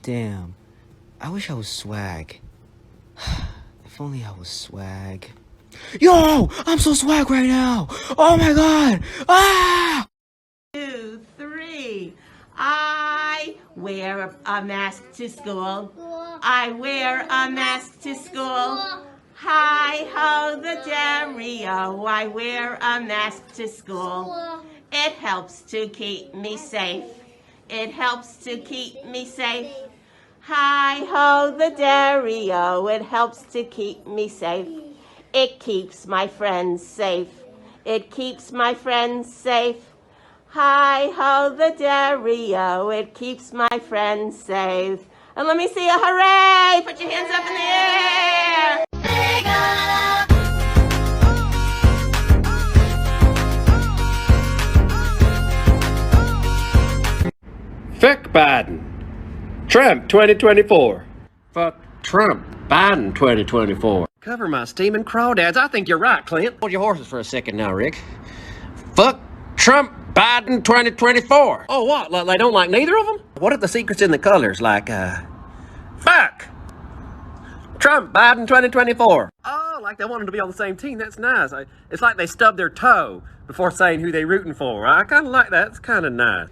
Damn. I wish I was swag. If only I was swag. Yo! I'm so swag right now! Oh my god! Ah! 2, 3. I wear a mask to school. I wear a mask to school. Hi ho the Dario. I wear a mask to school. It helps to keep me safe. It helps to keep me safe. Hi ho the Dario. It helps to keep me safe. It keeps my friends safe. It keeps my friends safe. Hi ho the Dario, it keeps my friends safe. And let me see a hooray! Put your hands up in the air! Fuck Biden. Trump 2024. Fuck Trump. Biden 2024. Cover my steaming crawdads. I think you're right, Clint. Hold your horses for a second now, Rick. Fuck Trump. Biden 2024. Oh, what? Like, they don't like neither of them? What if the secret's in the colors? Like, fuck! Trump, Biden 2024. Oh, like they want them to be on the same team. That's nice. It's like they stubbed their toe before saying who they rooting for. I kind of like that. It's kind of nice.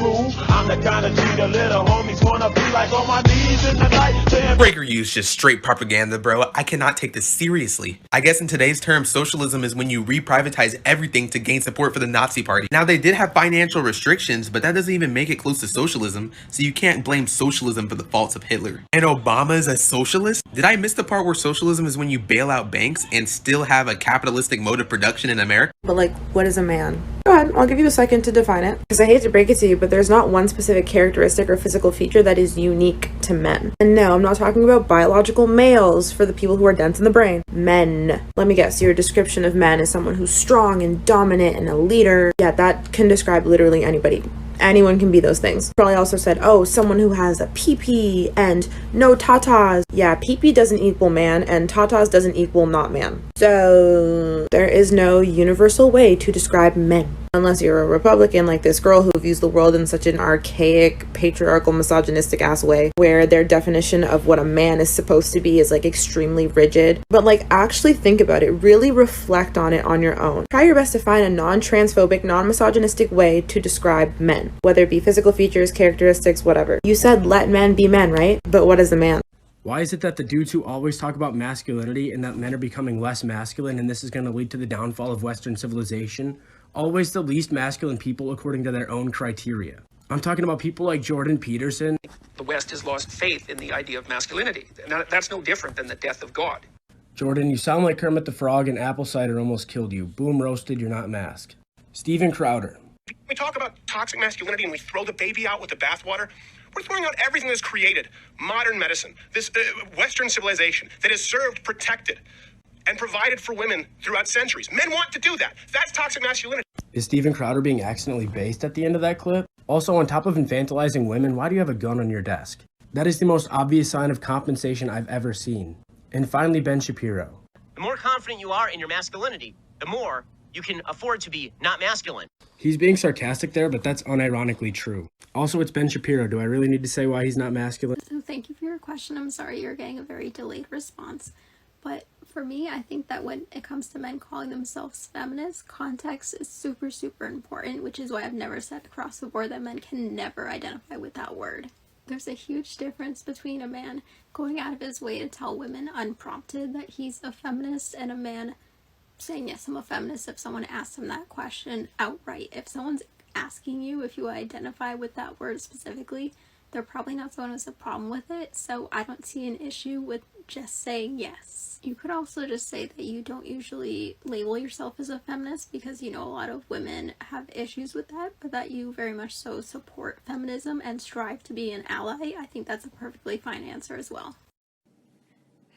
I'm the kind of G the little homies wanna be like on my knees in the night. Breaker use just straight propaganda, bro. I cannot take this seriously. I guess in today's terms, socialism is when you re-privatize everything to gain support for the Nazi party. Now, they did have financial restrictions, but that doesn't even make it close to socialism, so you can't blame socialism for the faults of Hitler. And Obama is a socialist? Did I miss the part where socialism is when you bail out banks and still have a capitalistic mode of production in America? But like, what is a man? Go ahead, I'll give you a second to define it. Because I hate to break it to you, but there's not one specific characteristic or physical feature that is unique to men. And no, I'm not talking about biological males for the people who are dense in the brain. Men. Let me guess, your description of men is someone who's strong and dominant and a leader. Yeah, that can describe literally anybody. Anyone can be those things. Probably also said, oh, someone who has a pee-pee and no tatas. Yeah, pee-pee doesn't equal man and tatas doesn't equal not man. So there is no universal way to describe men. Unless you're a Republican like this girl who views the world in such an archaic, patriarchal, misogynistic ass way, where their definition of what a man is supposed to be is like extremely rigid. But like, actually think about it, really reflect on it on your own. Try your best to find a non-transphobic, non-misogynistic way to describe men, whether it be physical features, characteristics, whatever. You said let men be men, right? But what is a man? Why is it that the dudes who always talk about masculinity and that men are becoming less masculine and this is going to lead to the downfall of Western civilization, always the least masculine people according to their own criteria? I'm talking about people like Jordan Peterson. The West has lost faith in the idea of masculinity. Now, that's no different than the death of God. Jordan, you sound like Kermit the Frog and apple cider almost killed you. Boom roasted, you're not masked. Steven Crowder. We talk about toxic masculinity and we throw the baby out with the bathwater. We're throwing out everything that's created. Modern medicine, this Western civilization that has served, protected, and provided for women throughout centuries. Men want to do that. That's toxic masculinity. Is Steven Crowder being accidentally based at the end of that clip? Also, on top of infantilizing women, why do you have a gun on your desk? That is the most obvious sign of compensation I've ever seen. And finally, Ben Shapiro. The more confident you are in your masculinity, the more you can afford to be not masculine. He's being sarcastic there, but that's unironically true. Also, it's Ben Shapiro. Do I really need to say why he's not masculine? So thank you for your question. I'm sorry you're getting a very delayed response. But for me, I think that when it comes to men calling themselves feminists, context is super, super important, which is why I've never said across the board that men can never identify with that word. There's a huge difference between a man going out of his way to tell women unprompted that he's a feminist and a man saying, yes, I'm a feminist if someone asks him that question outright. If someone's asking you if you identify with that word specifically, they're probably not someone who has a problem with it, so I don't see an issue with just saying yes. You could also just say that you don't usually label yourself as a feminist because you know a lot of women have issues with that, but that you very much so support feminism and strive to be an ally. I think that's a perfectly fine answer as well.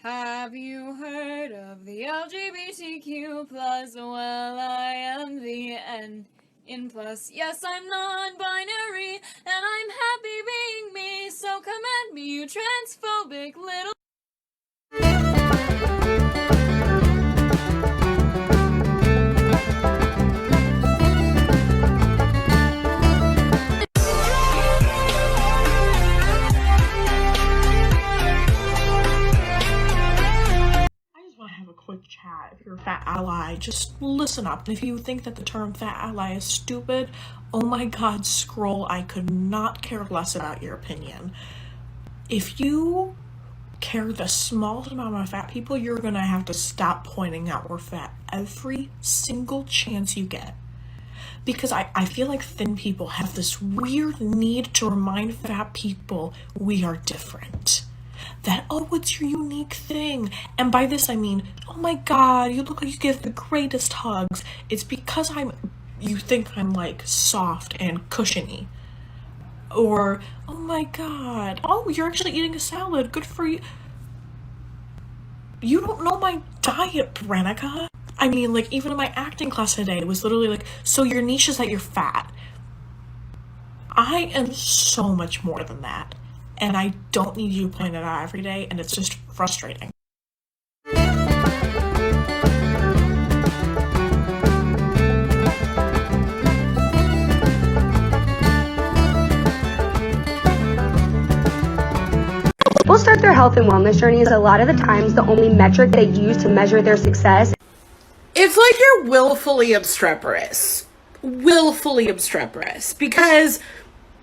Have you heard of the LGBTQ+? Well, I am the N in plus. Yes, I'm non-binary, and I'm happy being me, so come at me, you transphobic little... your fat ally, just listen up. And if you think that the term fat ally is stupid, oh my god, scroll, I could not care less about your opinion. If you care the smallest amount of fat people, you're gonna have to stop pointing out we're fat every single chance you get. Because I feel like thin people have this weird need to remind fat people we are different. That, oh, what's your unique thing? And by this I mean, oh my god, you look like you give the greatest hugs. It's because you think I'm like soft and cushiony. Or, oh my god, oh, you're actually eating a salad, good for you. You don't know my diet, Brenica. I mean, like, even in my acting class today, it was literally like, so your niche is that you're fat. I am so much more than that. And I don't need you to point it out every day, and it's just frustrating. People start their health and wellness journeys, a lot of the times the only metric they use to measure their success. It's like you're willfully obstreperous. Willfully obstreperous. Because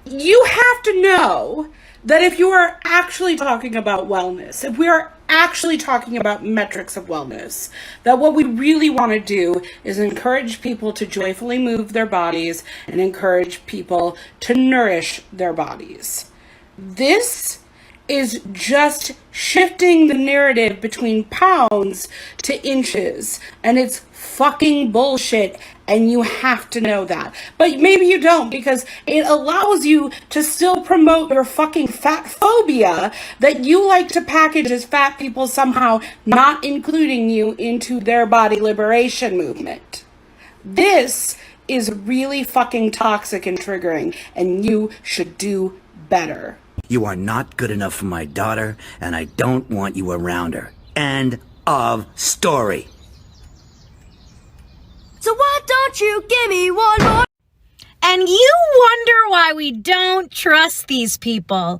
you have to know that if you are actually talking about wellness, if we are actually talking about metrics of wellness, that what we really want to do is encourage people to joyfully move their bodies and encourage people to nourish their bodies. This is just shifting the narrative between pounds to inches, and it's fucking bullshit, and you have to know that. But maybe you don't, because it allows you to still promote your fucking fat phobia that you like to package as fat people somehow not including you into their body liberation movement. This is really fucking toxic and triggering, and you should do better. You are not good enough for my daughter, and I don't want you around her. End of story. So why don't you give me one more? And you wonder why we don't trust these people.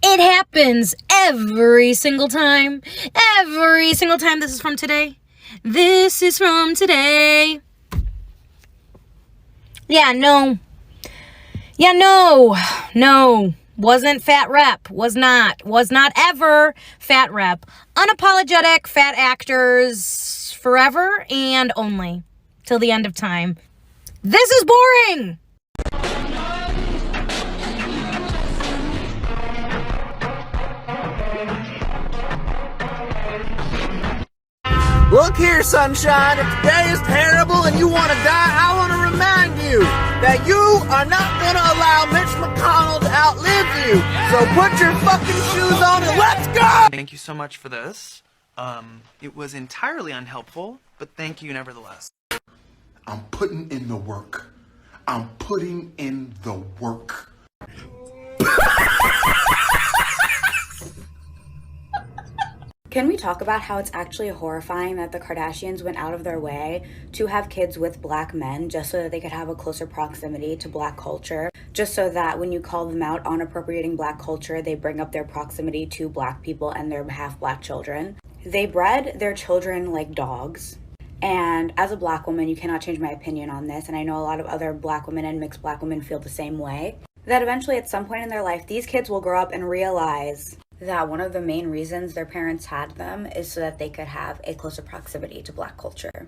It happens every single time. Every single time. This is from today. This is from today. Yeah, no. Wasn't fat rep. Was not ever fat rep. Unapologetic fat actors forever and only. Till the end of time. This is boring! Look here, sunshine, if today is terrible and you want to die, I want to remind you that you are not going to allow Mitch McConnell to outlive you. So put your fucking shoes on and let's go! Thank you so much for this. It was entirely unhelpful, but thank you nevertheless. I'm putting in the work. I'm putting in the work. Can we talk about how it's actually horrifying that the Kardashians went out of their way to have kids with black men just so that they could have a closer proximity to black culture, just so that when you call them out on appropriating black culture, they bring up their proximity to black people and their half-black children. They bred their children like dogs. And as a black woman, you cannot change my opinion on this, and I know a lot of other black women and mixed black women feel the same way, that eventually at some point in their life, these kids will grow up and realize that one of the main reasons their parents had them is so that they could have a closer proximity to black culture.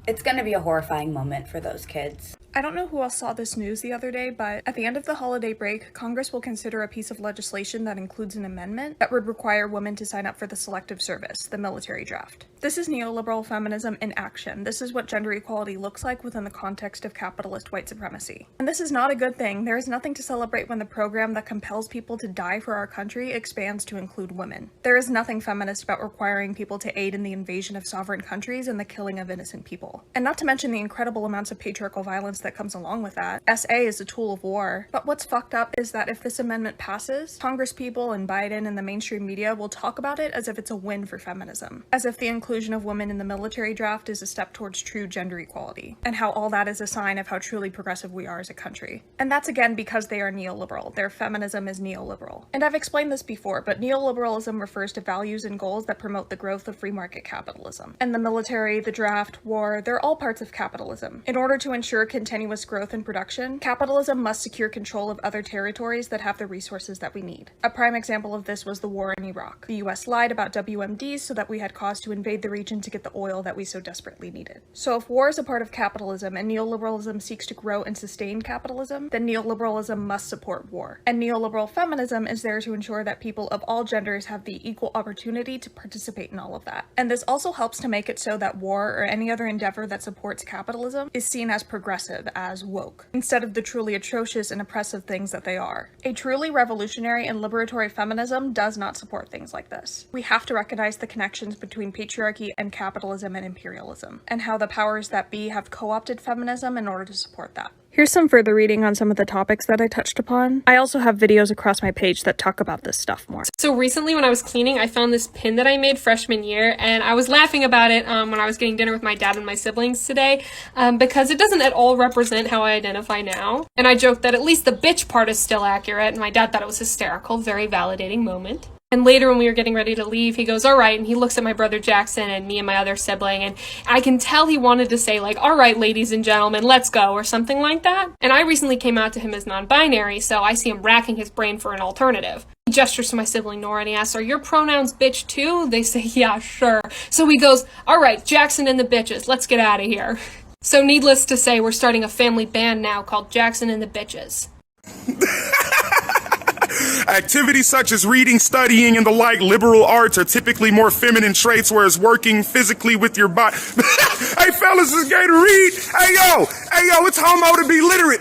It's going to be a horrifying moment for those kids. I don't know who else saw this news the other day, but at the end of the holiday break, Congress will consider a piece of legislation that includes an amendment that would require women to sign up for the selective service, the military draft. This is neoliberal feminism in action. This is what gender equality looks like within the context of capitalist white supremacy. And this is not a good thing. There is nothing to celebrate when the program that compels people to die for our country expands to include women. There is nothing feminist about requiring people to aid in the invasion of sovereign countries and the killing of innocent people. And not to mention the incredible amounts of patriarchal violence that comes along with that. SA is a tool of war. But what's fucked up is that if this amendment passes, Congresspeople and Biden and the mainstream media will talk about it as if it's a win for feminism, as if the inclusion of women in the military draft is a step towards true gender equality, and how all that is a sign of how truly progressive we are as a country. And that's again because they are neoliberal. Their feminism is neoliberal. And I've explained this before, but neoliberalism refers to values and goals that promote the growth of free market capitalism. And the military, the draft, war, they're all parts of capitalism. In order to ensure continuous growth and production, capitalism must secure control of other territories that have the resources that we need. A prime example of this was the war in Iraq. The US lied about WMDs so that we had cause to invade the region to get the oil that we so desperately needed. So if war is a part of capitalism and neoliberalism seeks to grow and sustain capitalism, then neoliberalism must support war. And neoliberal feminism is there to ensure that people of all genders have the equal opportunity to participate in all of that. And this also helps to make it so that war or any other endeavor that supports capitalism is seen as progressive, as woke, instead of the truly atrocious and oppressive things that they are. A truly revolutionary and liberatory feminism does not support things like this. We have to recognize the connections between patriarchy and capitalism and imperialism, and how the powers that be have co-opted feminism in order to support that. Here's some further reading on some of the topics that I touched upon. I also have videos across my page that talk about this stuff more. So recently when I was cleaning, I found this pin that I made freshman year, and I was laughing about it when I was getting dinner with my dad and my siblings today, because it doesn't at all represent how I identify now. And I joked that at least the bitch part is still accurate, and my dad thought it was hysterical, very validating moment. And later when we were getting ready to leave, he goes, all right, and he looks at my brother Jackson and me and my other sibling, and I can tell he wanted to say like, all right, ladies and gentlemen, let's go, or something like that. And I recently came out to him as non-binary, so I see him racking his brain for an alternative. He gestures to my sibling Nora and he asks, are your pronouns bitch too? They say, yeah, sure. So he goes, all right, Jackson and the bitches, let's get out of here. So needless to say, we're starting a family band now called Jackson and the Bitches. Activities such as reading, studying, and the like liberal arts are typically more feminine traits, whereas working physically with your body. Hey fellas, it's gay to read. Hey yo, it's homo to be literate.